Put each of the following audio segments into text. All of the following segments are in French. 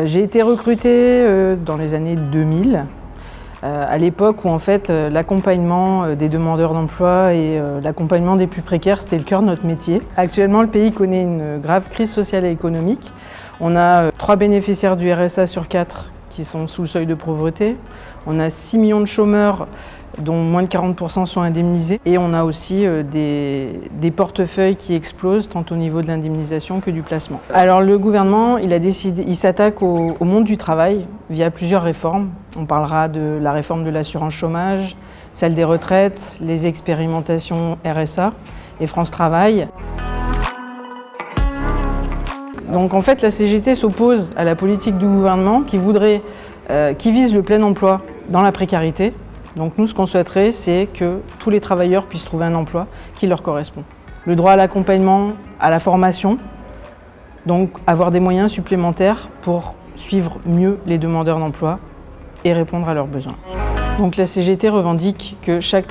J'ai été recrutée dans les années 2000, à l'époque où en fait l'accompagnement des demandeurs d'emploi et l'accompagnement des plus précaires, c'était le cœur de notre métier. Actuellement, le pays connaît une grave crise sociale et économique. On a 3 bénéficiaires du RSA sur 4 qui sont sous le seuil de pauvreté. On a 6 millions de chômeurs dont moins de 40% sont indemnisés. Et on a aussi des portefeuilles qui explosent, tant au niveau de l'indemnisation que du placement. Alors le gouvernement, il s'attaque au monde du travail via plusieurs réformes. On parlera de la réforme de l'assurance chômage, celle des retraites, les expérimentations RSA et France Travail. Donc en fait, la CGT s'oppose à la politique du gouvernement qui vise le plein emploi dans la précarité. Donc nous, ce qu'on souhaiterait, c'est que tous les travailleurs puissent trouver un emploi qui leur correspond. Le droit à l'accompagnement, à la formation, donc avoir des moyens supplémentaires pour suivre mieux les demandeurs d'emploi et répondre à leurs besoins. Donc la CGT revendique que chaque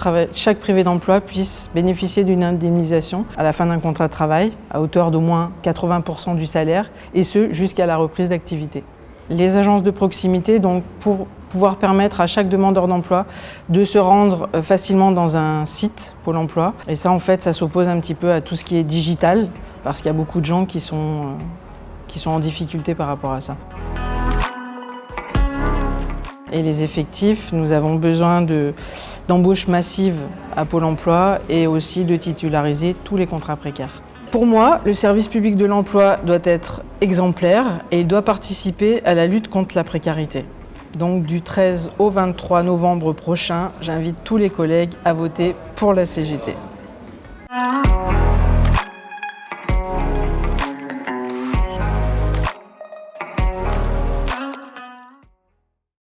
privé d'emploi puisse bénéficier d'une indemnisation à la fin d'un contrat de travail à hauteur d'au moins 80% du salaire, et ce jusqu'à la reprise d'activité. Les agences de proximité, donc pour pouvoir permettre à chaque demandeur d'emploi de se rendre facilement dans un site Pôle emploi. Et ça, en fait, ça s'oppose un petit peu à tout ce qui est digital, parce qu'il y a beaucoup de gens qui sont en difficulté par rapport à ça. Et les effectifs, nous avons besoin d'embauches massives à Pôle emploi et aussi de titulariser tous les contrats précaires. Pour moi, le service public de l'emploi doit être exemplaire et il doit participer à la lutte contre la précarité. Donc du 13 au 23 novembre prochain, j'invite tous les collègues à voter pour la CGT.